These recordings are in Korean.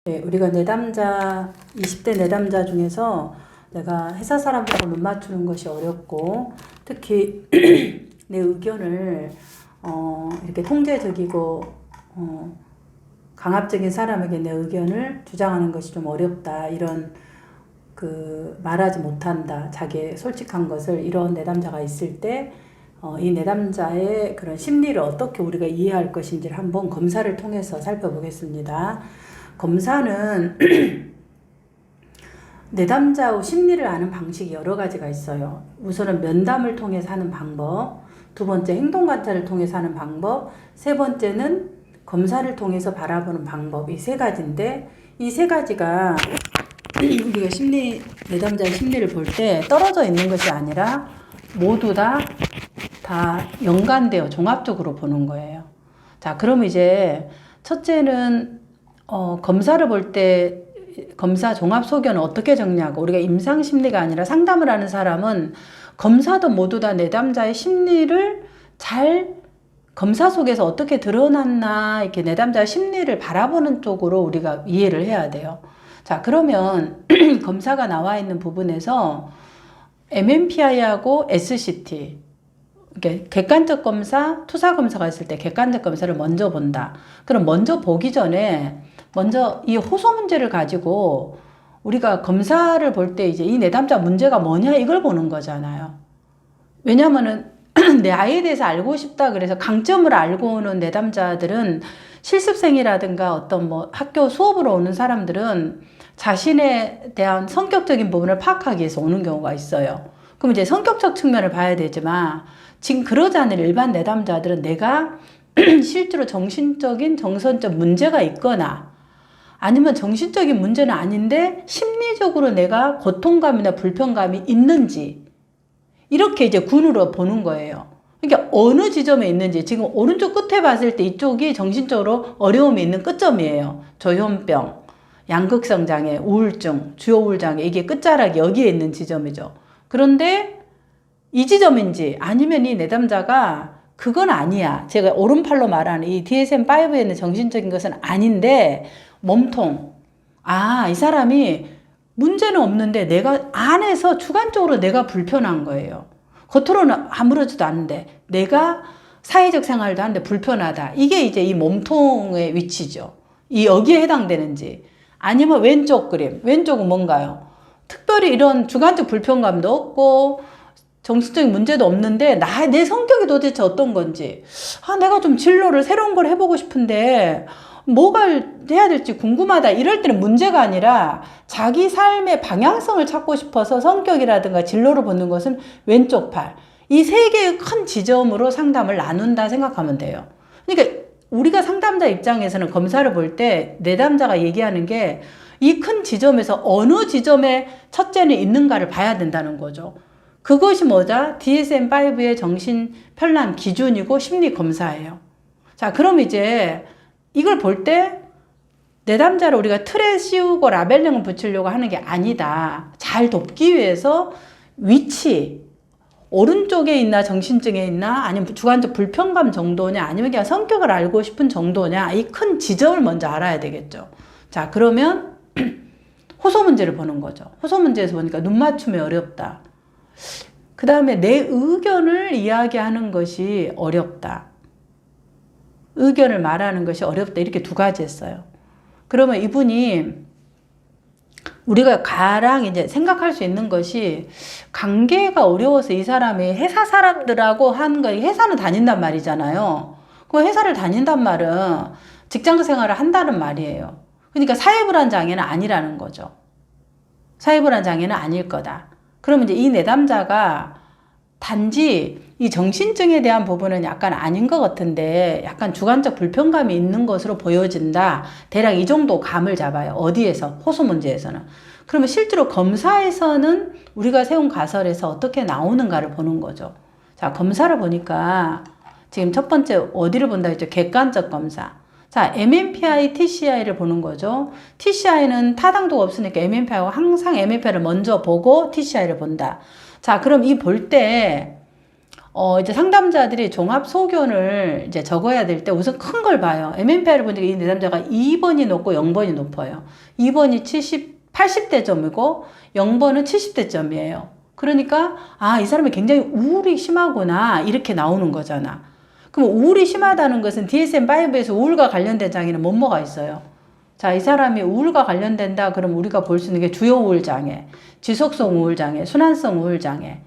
네, 우리가 내담자, 20대 내담자 중에서 내가 회사 사람들하고 눈 맞추는 것이 어렵고, 특히 내 의견을 이렇게 통제적이고 강압적인 사람에게 내 의견을 주장하는 것이 좀 어렵다. 이런 말하지 못한다. 자기의 솔직한 것을, 이런 내담자가 있을 때 이 내담자의 그런 심리를 어떻게 우리가 이해할 것인지를 한번 검사를 통해서 살펴보겠습니다. 검사는 내담자의 심리를 아는 방식이 여러 가지가 있어요. 우선은 면담을 통해서 하는 방법, 두 번째 행동 관찰을 통해서 하는 방법, 세 번째는 검사를 통해서 바라보는 방법, 이 세 가지인데, 이 세 가지가 우리가 내담자의 심리를 볼 때 떨어져 있는 것이 아니라 모두 다 연관되어 종합적으로 보는 거예요. 자, 그럼 이제 첫째는 검사를 볼 때 검사 종합 소견을 어떻게 정리하고, 우리가 임상 심리가 아니라 상담을 하는 사람은 검사도 모두 다 내담자의 심리를 잘 검사 속에서 어떻게 드러났나, 이렇게 내담자의 심리를 바라보는 쪽으로 우리가 이해를 해야 돼요. 자, 그러면 검사가 나와 있는 부분에서 MMPI하고 SCT, 이렇게 객관적 검사, 투사 검사가 있을 때 객관적 검사를 먼저 본다. 그럼 먼저 보기 전에 먼저 이 호소 문제를 가지고 우리가 검사를 볼 때 이제 이 내담자 문제가 뭐냐, 이걸 보는 거잖아요. 왜냐면은 내 아이에 대해서 알고 싶다 그래서 강점을 알고 오는 내담자들은, 실습생이라든가 어떤 학교 수업으로 오는 사람들은 자신에 대한 성격적인 부분을 파악하기 위해서 오는 경우가 있어요. 그럼 이제 성격적 측면을 봐야 되지만, 지금 그러지 않은 일반 내담자들은 내가 실제로 정신적인, 정서적 문제가 있거나, 아니면 정신적인 문제는 아닌데 심리적으로 내가 고통감이나 불편감이 있는지, 이렇게 이제 군으로 보는 거예요. 그러니까 어느 지점에 있는지, 지금 오른쪽 끝에 봤을 때 이쪽이 정신적으로 어려움이 있는 끝점이에요. 조현병, 양극성 장애, 우울증, 주요 우울 장애, 이게 끝자락이 여기에 있는 지점이죠. 그런데 이 지점인지, 아니면 이 내담자가 그건 아니야, 제가 오른팔로 말하는 이 DSM-5에 있는 정신적인 것은 아닌데 몸통, 이 사람이 문제는 없는데 내가 안에서 주관적으로 내가 불편한 거예요. 겉으로는 아무렇지도 않은데 내가 사회적 생활도 하는데 불편하다. 이게 이제 이 몸통의 위치죠. 이 여기에 해당되는지, 아니면 왼쪽 그림, 왼쪽은 뭔가요? 특별히 이런 주관적 불편감도 없고 정신적인 문제도 없는데 내 성격이 도대체 어떤 건지, 내가 좀 진로를 새로운 걸 해보고 싶은데 뭐가 해야 될지 궁금하다, 이럴 때는 문제가 아니라 자기 삶의 방향성을 찾고 싶어서 성격이라든가 진로를 보는 것은 왼쪽 팔, 이 세 개의 큰 지점으로 상담을 나눈다 생각하면 돼요. 그러니까 우리가 상담자 입장에서는 검사를 볼 때 내담자가 얘기하는 게 이 큰 지점에서 어느 지점에 첫째는 있는가를 봐야 된다는 거죠. 그것이 뭐다? DSM-5의 정신 편람 기준이고 심리 검사예요. 자, 그럼 이제 이걸 볼 때 내담자를 우리가 틀에 씌우고 라벨링을 붙이려고 하는 게 아니다. 잘 돕기 위해서 위치, 오른쪽에 있나 정신증에 있나, 아니면 주관적 불편감 정도냐, 아니면 그냥 성격을 알고 싶은 정도냐, 이 큰 지점을 먼저 알아야 되겠죠. 자, 그러면 호소 문제를 보는 거죠. 호소 문제에서 보니까 눈 맞춤이 어렵다. 그 다음에 내 의견을 이야기하는 것이 어렵다. 의견을 말하는 것이 어렵다. 이렇게 두 가지 했어요. 그러면 이분이, 우리가 가랑 이제 생각할 수 있는 것이, 관계가 어려워서 이 사람이 회사 사람들하고 하는 거, 회사는 다닌단 말이잖아요. 그 회사를 다닌단 말은 직장 생활을 한다는 말이에요. 그러니까 사회불안 장애는 아니라는 거죠. 사회불안 장애는 아닐 거다. 그러면 이제 이 내담자가 단지 이 정신증에 대한 부분은 약간 아닌 것 같은데 약간 주관적 불편감이 있는 것으로 보여진다. 대략 이 정도 감을 잡아요. 어디에서? 호소 문제에서는. 그러면 실제로 검사에서는 우리가 세운 가설에서 어떻게 나오는가를 보는 거죠. 자, 검사를 보니까 지금 첫 번째 어디를 본다 했죠? 객관적 검사. 자, MMPI, TCI를 보는 거죠. TCI는 타당도가 없으니까 MMPI하고 항상 MMPI를 먼저 보고 TCI를 본다. 자, 그럼 이 볼 때 이제 상담자들이 종합소견을 이제 적어야 될 때 우선 큰 걸 봐요. MMPI를 보니까 이 내담자가 2번이 높고 0번이 높아요. 2번이 80대 점이고 0번은 70대 점이에요. 그러니까, 이 사람이 굉장히 우울이 심하구나. 이렇게 나오는 거잖아. 그럼 우울이 심하다는 것은 DSM-5에서 우울과 관련된 장애는 뭐가 있어요? 자, 이 사람이 우울과 관련된다. 그럼 우리가 볼 수 있는 게 주요 우울 장애, 지속성 우울 장애, 순환성 우울 장애,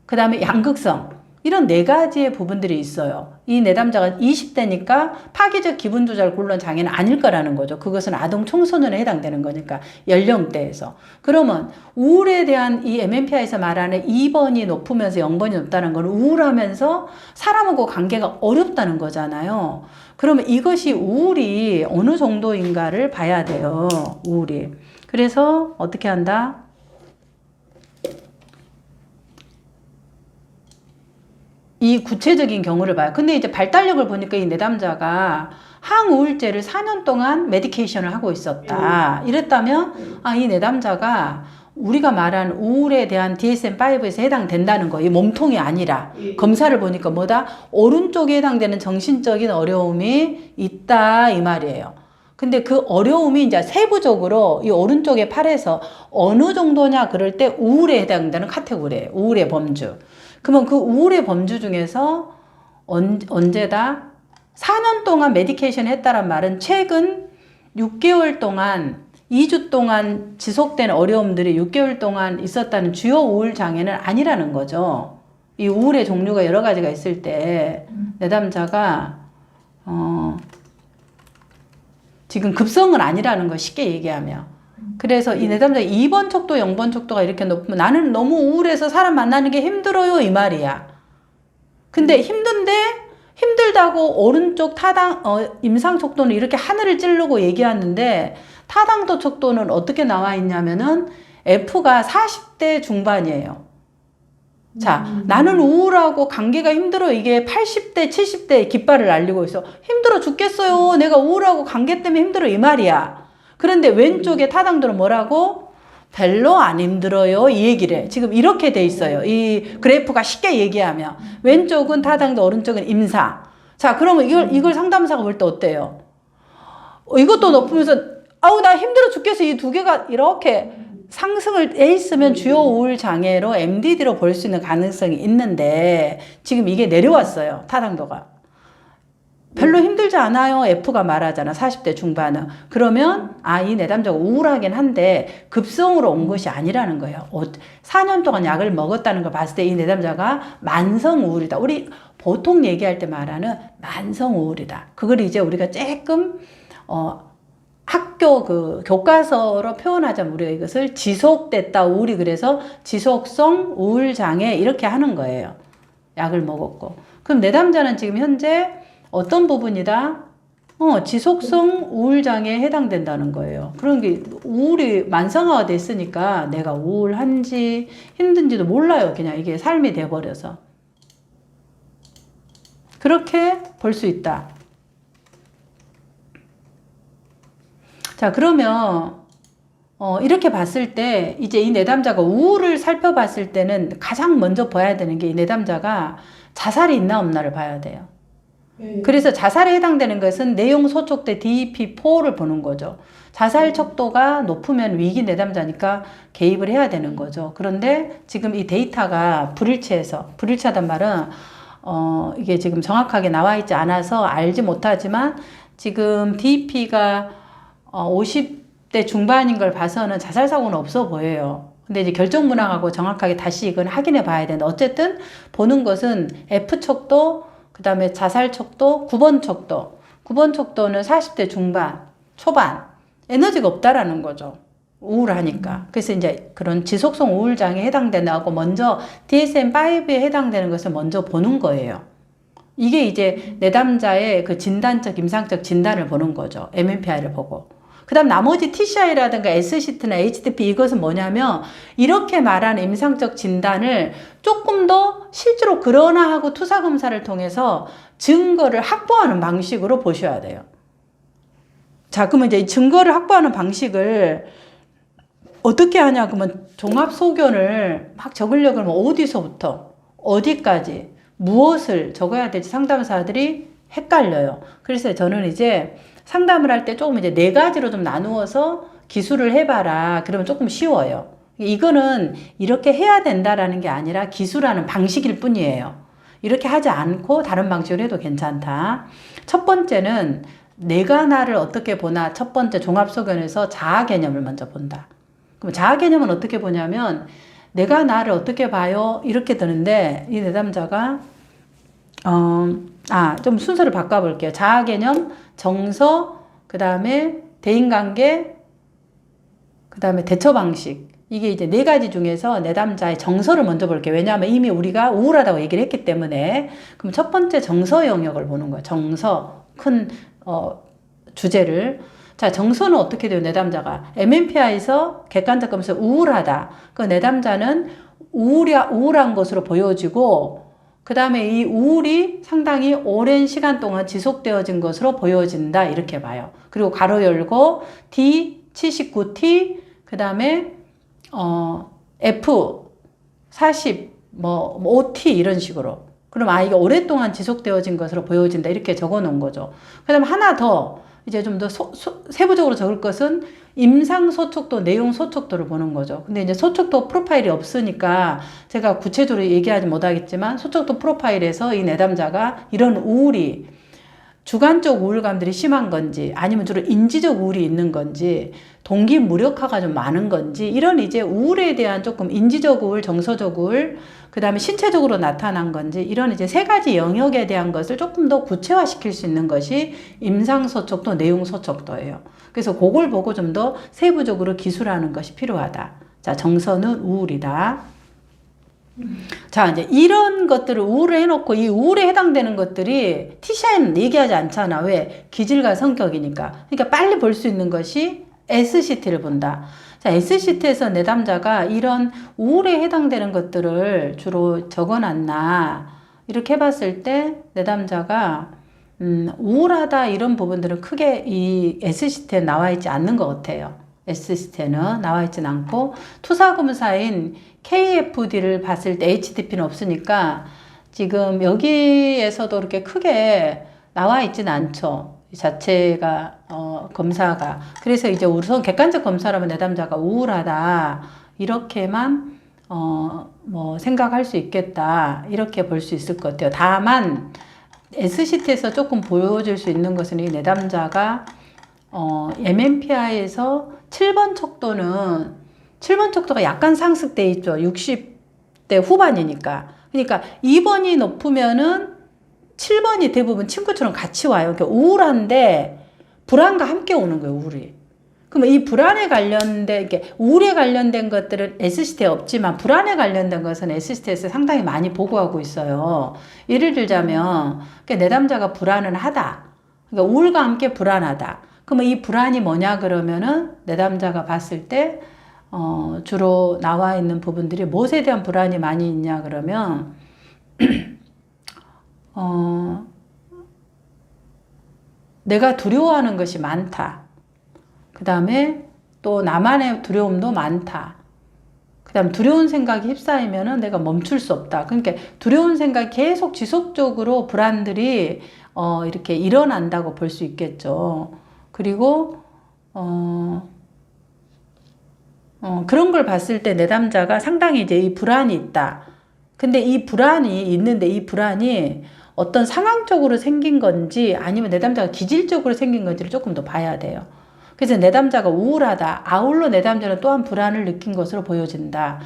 그 다음에 양극성. 이런 4가지의 부분들이 있어요. 이 내담자가 20대니까 파괴적 기분 조절 곤란 장애는 아닐 거라는 거죠. 그것은 아동 청소년에 해당되는 거니까 연령대에서. 그러면 우울에 대한 이 MMPI에서 말하는 2번이 높으면서 0번이 높다는 건 우울하면서 사람하고 관계가 어렵다는 거잖아요. 그러면 이것이 우울이 어느 정도인가를 봐야 돼요. 우울이. 그래서 어떻게 한다? 이 구체적인 경우를 봐요. 근데 이제 발달력을 보니까 이 내담자가 항우울제를 4년 동안 메디케이션을 하고 있었다. 이랬다면, 이 내담자가 우리가 말한 우울에 대한 DSM-5에서 해당된다는 거, 이 몸통이 아니라, 검사를 보니까 뭐다? 오른쪽에 해당되는 정신적인 어려움이 있다. 이 말이에요. 근데 그 어려움이 이제 세부적으로 이 오른쪽의 팔에서 어느 정도냐 그럴 때 우울에 해당되는 카테고리예요. 우울의 범주. 그러면 그 우울의 범주 중에서 언제다? 4년 동안 메디케이션 했다란 말은 최근 6개월 동안 2주 동안 지속된 어려움들이 6개월 동안 있었다는 주요 우울 장애는 아니라는 거죠. 이 우울의 종류가 여러 가지가 있을 때 내담자가 지금 급성은 아니라는 거 쉽게 얘기하면. 그래서 이 내담자 2번 척도 0번 척도가 이렇게 높으면 나는 너무 우울해서 사람 만나는 게 힘들어요 이 말이야. 근데 힘들다고 오른쪽 타당 임상 척도는 이렇게 하늘을 찌르고 얘기하는데 타당도 척도는 어떻게 나와 있냐면은 F가 40대 중반이에요. 자, 나는 우울하고 관계가 힘들어. 이게 80대, 70대 깃발을 날리고 있어. 힘들어 죽겠어요. 내가 우울하고 관계 때문에 힘들어. 이 말이야. 그런데 왼쪽에 타당도는 뭐라고? 별로 안 힘들어요. 이 얘기를 해. 지금 이렇게 돼 있어요. 이 그래프가 쉽게 얘기하면. 왼쪽은 타당도, 오른쪽은 임상. 자, 그러면 이걸 상담사가 볼 때 어때요? 이것도 높으면서, 나 힘들어 죽겠어. 이 두 개가 이렇게 상승을 해 있으면 주요 우울 장애로 MDD로 볼 수 있는 가능성이 있는데 지금 이게 내려왔어요. 타당도가. 별로 힘들지 않아요. F가 말하잖아. 40대 중반은. 그러면 이 내담자가 우울하긴 한데 급성으로 온 것이 아니라는 거예요. 4년 동안 약을 먹었다는 걸 봤을 때 이 내담자가 만성 우울이다. 우리 보통 얘기할 때 말하는 만성 우울이다. 그걸 이제 우리가 조금 학교 교과서로 표현하자면 우리가 이것을 지속됐다 우울이 그래서 지속성 우울장애 이렇게 하는 거예요. 약을 먹었고. 그럼 내담자는 지금 현재 어떤 부분이다? 지속성 우울장애에 해당된다는 거예요. 그런 게 우울이 만성화가 됐으니까 내가 우울한지 힘든지도 몰라요. 그냥 이게 삶이 돼버려서. 그렇게 볼 수 있다. 자, 그러면 이렇게 봤을 때 이제 이 내담자가 우울을 살펴봤을 때는 가장 먼저 봐야 되는 게 이 내담자가 자살이 있나 없나를 봐야 돼요. 그래서 자살에 해당되는 것은 내용 소촉대 DEP4를 보는 거죠. 자살 척도가 높으면 위기 내담자니까 개입을 해야 되는 거죠. 그런데 지금 이 데이터가 불일치하단 말은 이게 지금 정확하게 나와 있지 않아서 알지 못하지만 지금 DEP가 50대 중반인 걸 봐서는 자살 사고는 없어 보여요. 근데 이제 결정 문항하고 정확하게 다시 이건 확인해 봐야 되는데 어쨌든 보는 것은 F 척도 그 다음에 자살 척도 9번 척도 9번 척도는 40대 중반 초반 에너지가 없다라는 거죠. 우울하니까. 그래서 이제 그런 지속성 우울장애에 해당된다고 먼저 DSM-5에 해당되는 것을 먼저 보는 거예요. 이게 이제 내담자의 그 진단적 임상적 진단을 보는 거죠. MMPI를 보고. 그 다음 나머지 TCI라든가 SCT나 HDP 이것은 뭐냐면 이렇게 말한 임상적 진단을 조금 더 실제로 그러나 하고 투사검사를 통해서 증거를 확보하는 방식으로 보셔야 돼요. 자, 그러면 이제 증거를 확보하는 방식을 어떻게 하냐 그러면 종합소견을 막 적으려고 하면 어디서부터 어디까지 무엇을 적어야 될지 상담사들이 헷갈려요. 그래서 저는 이제 상담을 할 때 조금 이제 4가지로 좀 나누어서 기술을 해봐라. 그러면 조금 쉬워요. 이거는 이렇게 해야 된다라는 게 아니라 기술하는 방식일 뿐이에요. 이렇게 하지 않고 다른 방식으로 해도 괜찮다. 첫 번째는 내가 나를 어떻게 보나. 첫 번째 종합소견에서 자아 개념을 먼저 본다. 그럼 자아 개념은 어떻게 보냐면 내가 나를 어떻게 봐요? 이렇게 되는데 이 내담자가 좀 순서를 바꿔볼게요. 자아 개념, 정서, 그 다음에 대인관계, 그 다음에 대처 방식. 이게 이제 4가지 중에서 내담자의 정서를 먼저 볼게요. 왜냐하면 이미 우리가 우울하다고 얘기를 했기 때문에. 그럼 첫 번째 정서 영역을 보는 거예요. 정서, 큰 주제를. 자, 정서는 어떻게 돼요? 내담자가 MMPI에서 객관적 검사 우울하다. 그 내담자는 우울한 것으로 보여지고, 그 다음에 이 우울이 상당히 오랜 시간 동안 지속되어진 것으로 보여진다. 이렇게 봐요. 그리고 가로 열고 D 79T, 그 다음에 F 40, OT 이런 식으로. 그럼 이게 오랫동안 지속되어진 것으로 보여진다. 이렇게 적어 놓은 거죠. 그 다음에 하나 더, 이제 좀 더 세부적으로 적을 것은 임상 소촉도, 내용 소촉도를 보는 거죠. 근데 이제 소촉도 프로파일이 없으니까 제가 구체적으로 얘기하지 못하겠지만 소촉도 프로파일에서 이 내담자가 이런 우울이 주관적 우울감들이 심한 건지 아니면 주로 인지적 우울이 있는 건지 동기 무력화가 좀 많은 건지 이런 이제 우울에 대한 조금 인지적 우울, 정서적 우울, 그 다음에 신체적으로 나타난 건지 이런 이제 3가지 영역에 대한 것을 조금 더 구체화시킬 수 있는 것이 임상소촉도, 내용소촉도예요. 그래서 그걸 보고 좀 더 세부적으로 기술하는 것이 필요하다. 자, 정서는 우울이다. 자, 이제 이런 것들을 우울을 해놓고 이 우울에 해당되는 것들이 TCI는 얘기하지 않잖아. 왜? 기질과 성격이니까. 그러니까 빨리 볼 수 있는 것이 SCT를 본다. 자, SCT에서 내담자가 이런 우울에 해당되는 것들을 주로 적어놨나. 이렇게 해봤을 때 내담자가 우울하다 이런 부분들은 크게 이 SCT에 나와 있지 않는 것 같아요. SCT에는 나와 있진 않고 투사검사인 KFD를 봤을 때 HDP는 없으니까 지금 여기에서도 그렇게 크게 나와 있진 않죠. 이 자체가 검사가. 그래서 이제 우선 객관적 검사라면 내담자가 우울하다 이렇게만 생각할 수 있겠다 이렇게 볼 수 있을 것 같아요. 다만 SCT에서 조금 보여줄 수 있는 것은 이 내담자가 MMPI에서 7번 척도가 약간 상승돼 있죠. 60대 후반이니까. 그러니까 2번이 높으면은 7번이 대부분 친구처럼 같이 와요. 그러니까 우울한데 불안과 함께 오는 거예요, 우울이. 그러면 이 불안에 관련된, 이게 우울에 관련된 것들은 SCT에 없지만 불안에 관련된 것은 SCT에서 상당히 많이 보고하고 있어요. 예를 들자면, 내담자가 불안은 하다. 그러니까 우울과 함께 불안하다. 그러면 이 불안이 뭐냐 그러면은 내담자가 봤을 때 주로 나와 있는 부분들이 무엇에 대한 불안이 많이 있냐 그러면 내가 두려워하는 것이 많다. 그 다음에 또 나만의 두려움도 많다. 그 다음 두려운 생각이 휩싸이면은 내가 멈출 수 없다. 그러니까 두려운 생각이 계속 지속적으로 불안들이 이렇게 일어난다고 볼 수 있겠죠. 그리고 그런 걸 봤을 때 내담자가 상당히 이제 이 불안이 있다. 근데 이 불안이 있는데 이 불안이 어떤 상황적으로 생긴 건지 아니면 내담자가 기질적으로 생긴 건지를 조금 더 봐야 돼요. 그래서 내담자가 우울하다. 아울러 내담자는 또한 불안을 느낀 것으로 보여진다.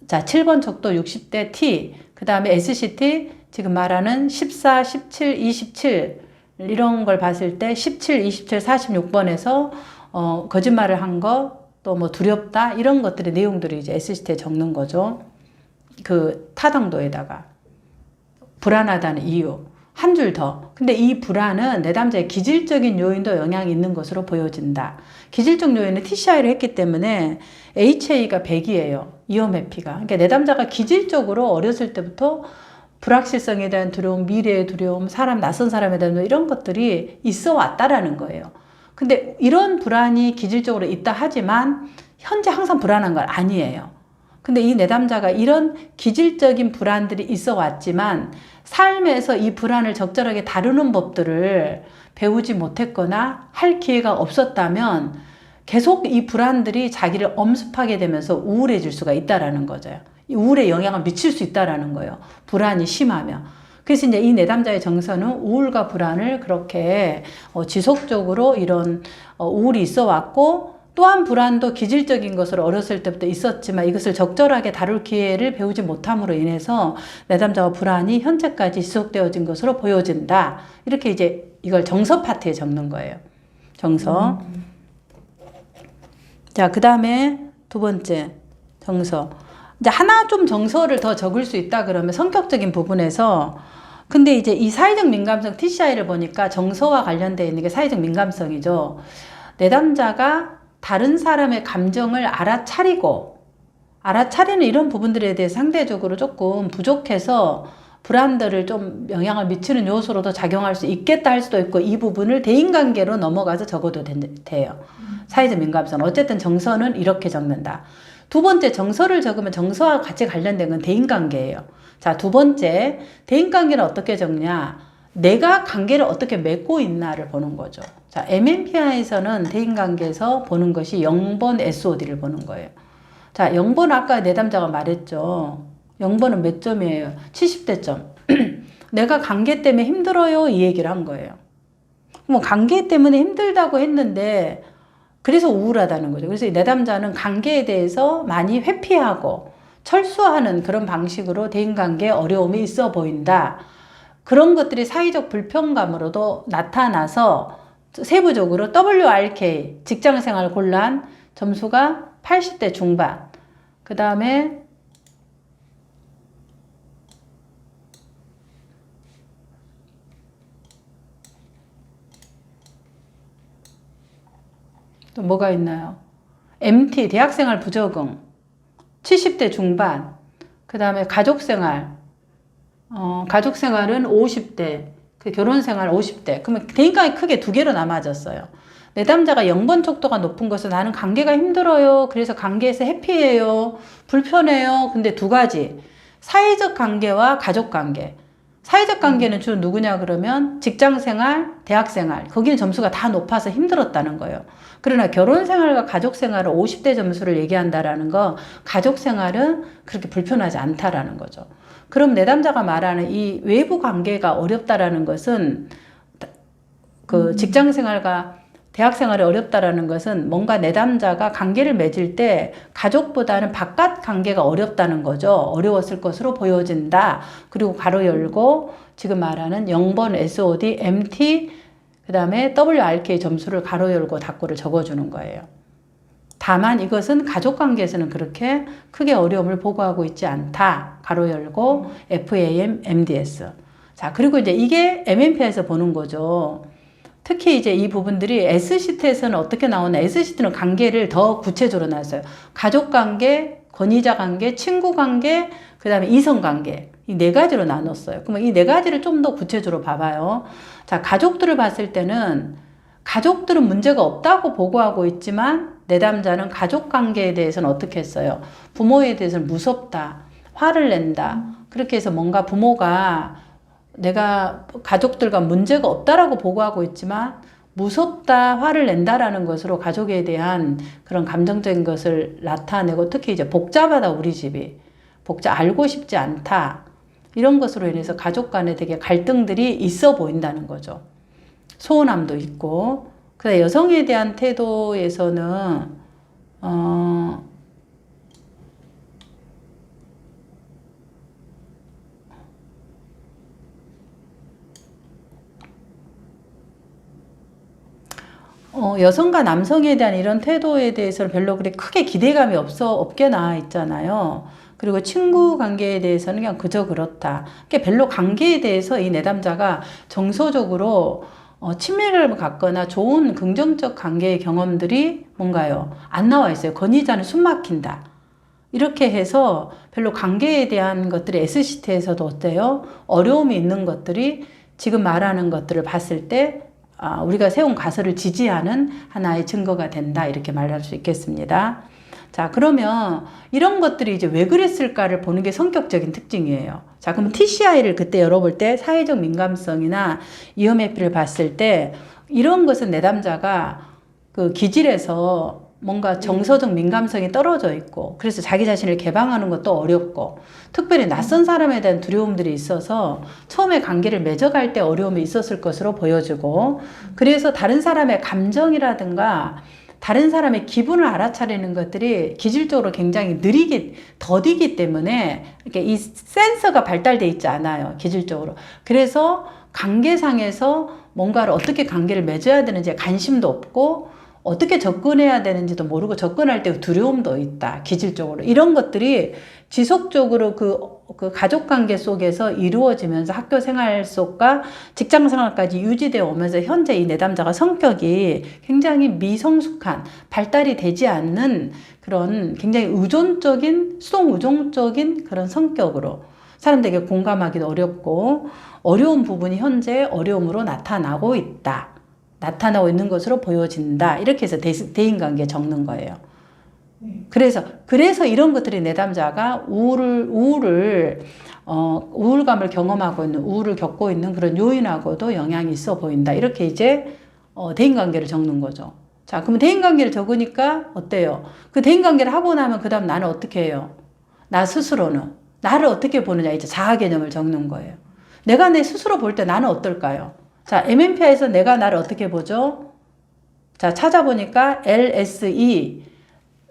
자, 7번 척도 60대 T, 그 다음에 SCT, 지금 말하는 14, 17, 27 이런 걸 봤을 때 17, 27, 46번에서 거짓말을 한 거, 또 뭐 두렵다 이런 것들의 내용들이 이제 SCT에 적는 거죠. 그 타당도에다가 불안하다는 이유 한 줄 더. 근데 이 불안은 내담자의 기질적인 요인도 영향이 있는 것으로 보여진다. 기질적 요인은 TCI를 했기 때문에 HA가 100이에요. 이어메피가. 그러니까 내담자가 기질적으로 어렸을 때부터 불확실성에 대한 두려움, 미래의 두려움, 낯선 사람에 대한 이런 것들이 있어 왔다라는 거예요. 근데 이런 불안이 기질적으로 있다 하지만 현재 항상 불안한 건 아니에요. 근데 이 내담자가 이런 기질적인 불안들이 있어 왔지만 삶에서 이 불안을 적절하게 다루는 법들을 배우지 못했거나 할 기회가 없었다면 계속 이 불안들이 자기를 엄습하게 되면서 우울해질 수가 있다라는 거죠. 이 우울에 영향을 미칠 수 있다라는 거예요. 불안이 심하면. 그래서 이제 이 내담자의 정서는 우울과 불안을 그렇게 지속적으로 이런 우울이 있어 왔고, 또한 불안도 기질적인 것으로 어렸을 때부터 있었지만 이것을 적절하게 다룰 기회를 배우지 못함으로 인해서 내담자와 불안이 현재까지 지속되어진 것으로 보여진다. 이렇게 이제 이걸 정서 파트에 적는 거예요. 정서. 자, 그 다음에 두 번째 정서. 이제 하나 좀 정서를 더 적을 수 있다 그러면 성격적인 부분에서, 근데 이제 이 사회적 민감성 TCI를 보니까 정서와 관련되어 있는 게 사회적 민감성이죠. 내담자가 다른 사람의 감정을 알아차리는 이런 부분들에 대해 상대적으로 조금 부족해서 불안들을 좀 영향을 미치는 요소로도 작용할 수 있겠다 할 수도 있고, 이 부분을 대인관계로 넘어가서 적어도 돼요. 사회적 민감성. 어쨌든 정서는 이렇게 적는다. 두 번째, 정서를 적으면 정서와 같이 관련된 건 대인관계예요. 자, 두 번째, 대인관계는 어떻게 적냐? 내가 관계를 어떻게 맺고 있나를 보는 거죠. 자, MMPI에서는 대인관계에서 보는 것이 0번 SOD를 보는 거예요. 자, 0번 아까 내담자가 말했죠. 0번은 몇 점이에요? 70대 점. 내가 관계 때문에 힘들어요. 이 얘기를 한 거예요. 뭐 관계 때문에 힘들다고 했는데 그래서 우울하다는 거죠. 그래서 이 내담자는 관계에 대해서 많이 회피하고 철수하는 그런 방식으로 대인관계에 어려움이 있어 보인다. 그런 것들이 사회적 불평감으로도 나타나서 세부적으로 WRK, 직장생활 곤란, 점수가 80대 중반. 그 다음에 또 뭐가 있나요? MT, 대학생활 부적응, 70대 중반. 그 다음에 가족생활, 가족생활은 50대, 그 결혼생활 50대. 그러면 대인관계 크게 두 개로 나눠졌어요. 내담자가 0번 척도가 높은 것은 나는 관계가 힘들어요. 그래서 관계에서 해피해요. 불편해요. 근데 두 가지. 사회적 관계와 가족 관계. 사회적 관계는 주로 누구냐 그러면 직장생활, 대학생활. 거기는 점수가 다 높아서 힘들었다는 거예요. 그러나 결혼생활과 가족생활은 50대 점수를 얘기한다라는 거, 가족생활은 그렇게 불편하지 않다라는 거죠. 그럼 내담자가 말하는 이 외부 관계가 어렵다라는 것은 그 직장생활과 대학생활이 어렵다라는 것은 뭔가 내담자가 관계를 맺을 때 가족보다는 바깥 관계가 어렵다는 거죠. 어려웠을 것으로 보여진다. 그리고 가로 열고 지금 말하는 0번 SOD, MT, 그 다음에 WRK 점수를 가로 열고 닫고를 적어주는 거예요. 다만 이것은 가족관계에서는 그렇게 크게 어려움을 보고하고 있지 않다. 가로 열고 FAM, MDS. 자, 그리고 이제 이게 MMP에서 보는 거죠. 특히 이제 이 부분들이 S시트에서는 어떻게 나오나, S시트는 관계를 더 구체적으로 나왔어요. 가족관계, 권위자관계, 친구관계, 그 다음에 이성관계. 이 네 가지로 나눴어요. 그러면 이 네 가지를 좀 더 구체적으로 봐봐요. 자, 가족들을 봤을 때는 가족들은 문제가 없다고 보고하고 있지만 내담자는 가족관계에 대해서는 어떻게 했어요? 부모에 대해서는 무섭다, 화를 낸다. 그렇게 해서 뭔가 부모가 내가 가족들과 문제가 없다라고 보고하고 있지만 무섭다, 화를 낸다라는 것으로 가족에 대한 그런 감정적인 것을 나타내고, 특히 이제 복잡하다, 우리 집이. 알고 싶지 않다. 이런 것으로 인해서 가족 간에 되게 갈등들이 있어 보인다는 거죠. 소원함도 있고. 그래서 여성에 대한 태도에서는 여성과 남성에 대한 이런 태도에 대해서는 별로 그렇게 크게 기대감이 없게 나와 있잖아요. 그리고 친구 관계에 대해서는 그냥 그저 그렇다. 그러니까 별로 관계에 대해서 이 내담자가 정서적으로 친밀감을 갖거나 좋은 긍정적 관계의 경험들이 뭔가요? 안 나와 있어요. 권위자는 숨 막힌다. 이렇게 해서 별로 관계에 대한 것들이 S시트에서도 어때요? 어려움이 있는 것들이 지금 말하는 것들을 봤을 때 우리가 세운 가설을 지지하는 하나의 증거가 된다. 이렇게 말할 수 있겠습니다. 자, 그러면 이런 것들이 이제 왜 그랬을까를 보는 게 성격적인 특징이에요. 자, 그럼 TCI를 그때 열어볼 때 사회적 민감성이나 EMF를 봤을 때 이런 것은 내담자가 그 기질에서 뭔가 정서적 민감성이 떨어져 있고 그래서 자기 자신을 개방하는 것도 어렵고 특별히 낯선 사람에 대한 두려움들이 있어서 처음에 관계를 맺어갈 때 어려움이 있었을 것으로 보여지고 그래서 다른 사람의 감정이라든가 다른 사람의 기분을 알아차리는 것들이 기질적으로 굉장히 더디기 때문에 이렇게 이 센서가 발달돼 있지 않아요. 기질적으로. 그래서 관계상에서 뭔가를 어떻게 관계를 맺어야 되는지 관심도 없고 어떻게 접근해야 되는지도 모르고 접근할 때 두려움도 있다. 기질적으로. 이런 것들이 지속적으로 그 가족관계 속에서 이루어지면서 학교 생활 속과 직장 생활까지 유지되어 오면서 현재 이 내담자가 성격이 굉장히 미성숙한 발달이 되지 않는 그런 굉장히 의존적인 수동 의존적인 그런 성격으로 사람들에게 공감하기도 어렵고 어려운 부분이 현재 어려움으로 나타나고 있는 것으로 보여진다. 이렇게 해서 대인관계에 적는 거예요. 그래서 이런 것들이 내담자가 우울감을 경험하고 있는, 우울을 겪고 있는 그런 요인하고도 영향이 있어 보인다. 이렇게 이제, 대인관계를 적는 거죠. 자, 그러면 대인관계를 적으니까 어때요? 그 대인관계를 하고 나면 그 다음 나는 어떻게 해요? 나 스스로는, 나를 어떻게 보느냐. 이제 자아 개념을 적는 거예요. 내가 내 스스로 볼 때 나는 어떨까요? 자, MMPI에서 내가 나를 어떻게 보죠? 자, 찾아보니까 LSE,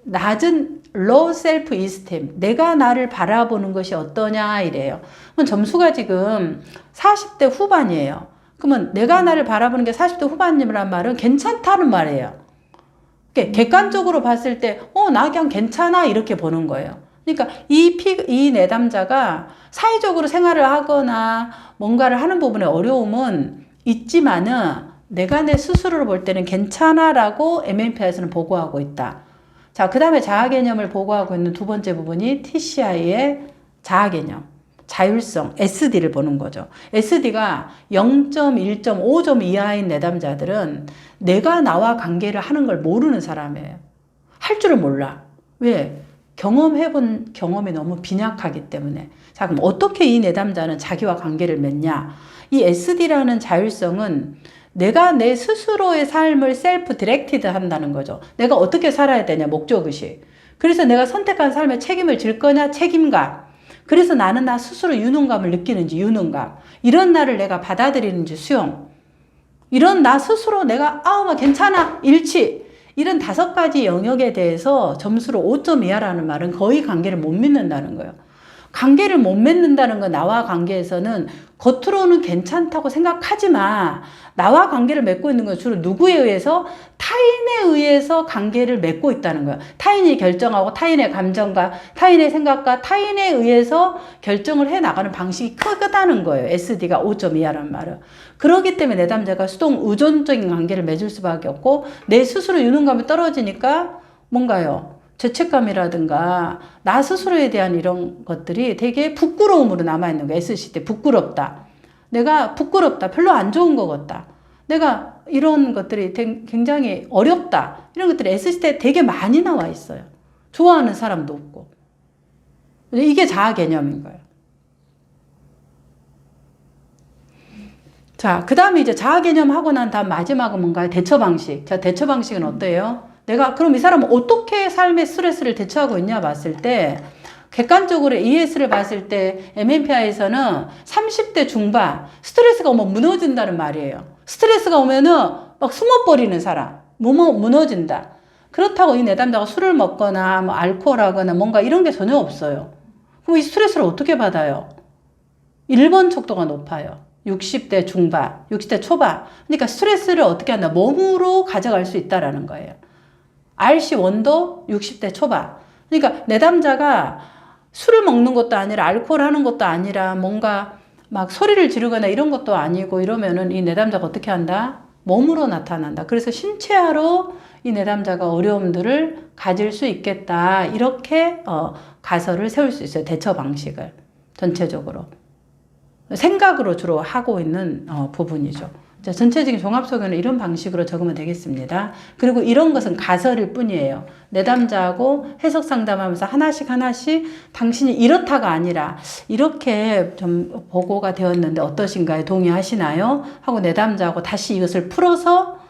낮은 low self esteem, 내가 나를 바라보는 것이 어떠냐 이래요. 그럼 점수가 지금 40대 후반이에요. 그러면 내가 나를 바라보는 게 40대 후반이란 말은 괜찮다는 말이에요. 객관적으로 봤을 때, 나 그냥 괜찮아 이렇게 보는 거예요. 그러니까 이 내담자가 사회적으로 생활을 하거나 뭔가를 하는 부분에 어려움은 있지만은 내가 내 스스로를 볼 때는 괜찮아라고 MMPI에서는 보고하고 있다. 자, 그 다음에 자아 개념을 보고하고 있는 두 번째 부분이 TCI의 자아 개념, 자율성, SD를 보는 거죠. SD가 0.1.5점 이하인 내담자들은 내가 나와 관계를 하는 걸 모르는 사람이에요. 할 줄을 몰라. 왜? 경험해본 경험이 너무 빈약하기 때문에. 자, 그럼 어떻게 이 내담자는 자기와 관계를 맺냐? 이 SD라는 자율성은 내가 내 스스로의 삶을 셀프 디렉티드 한다는 거죠. 내가 어떻게 살아야 되냐, 목적의식. 그래서 내가 선택한 삶에 책임을 질 거냐, 책임감. 그래서 나는 나 스스로 유능감을 느끼는지, 유능감. 이런 나를 내가 받아들이는지, 수용. 이런 나 스스로 내가, 괜찮아, 일치. 이런 5가지 영역에 대해서 점수로 5점 이하라는 말은 거의 관계를 못 맺는다는 거예요. 관계를 못 맺는다는 건 나와 관계에서는 겉으로는 괜찮다고 생각하지만 나와 관계를 맺고 있는 건 주로 누구에 의해서? 타인에 의해서 관계를 맺고 있다는 거예요. 타인이 결정하고 타인의 감정과 타인의 생각과 타인에 의해서 결정을 해 나가는 방식이 크다는 거예요. SD가 5점 이하라는 말은. 그렇기 때문에 내담자가 수동 의존적인 관계를 맺을 수밖에 없고 내 스스로 유능감이 떨어지니까 뭔가요? 죄책감이라든가 나 스스로에 대한 이런 것들이 되게 부끄러움으로 남아있는 거예요. SC 때 부끄럽다. 내가 부끄럽다. 별로 안 좋은 것 같다. 내가 이런 것들이 굉장히 어렵다. 이런 것들이 SC 때 되게 많이 나와 있어요. 좋아하는 사람도 없고. 이게 자아 개념인 거예요. 자, 그 다음에 이제 자아 개념 하고 난 다음 마지막은 뭔가요? 대처 방식. 자, 대처 방식은 어때요? 내가 그럼 이 사람은 어떻게 삶의 스트레스를 대처하고 있냐 봤을 때 객관적으로 ES를 봤을 때 MMPI에서는 30대 중반 스트레스가 오면 무너진다는 말이에요. 스트레스가 오면은 막 숨어버리는 사람, 무너진다. 그렇다고 이 내담자가 술을 먹거나 뭐 알코올하거나 뭔가 이런 게 전혀 없어요. 그럼 이 스트레스를 어떻게 받아요? 1번 척도가 높아요. 60대 중반, 60대 초반. 그러니까 스트레스를 어떻게 한다? 몸으로 가져갈 수 있다라는 거예요. RC 원도 60대 초반. 그러니까 내담자가 술을 먹는 것도 아니라 알코올 하는 것도 아니라 뭔가 막 소리를 지르거나 이런 것도 아니고 이러면은 이 내담자가 어떻게 한다? 몸으로 나타난다. 그래서 신체화로 이 내담자가 어려움들을 가질 수 있겠다. 이렇게 가설을 세울 수 있어요. 대처 방식을 전체적으로. 생각으로 주로 하고 있는 부분이죠. 자, 전체적인 종합소견은 이런 방식으로 적으면 되겠습니다. 그리고 이런 것은 가설일 뿐이에요. 내담자하고 해석 상담하면서 하나씩 당신이 이렇다가 아니라 이렇게 좀 보고가 되었는데 어떠신가요? 동의하시나요? 하고 내담자하고 다시 이것을 풀어서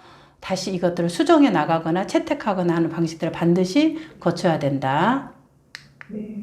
다시 이것들을 수정해 나가거나 채택하거나 하는 방식들을 반드시 거쳐야 된다. 네.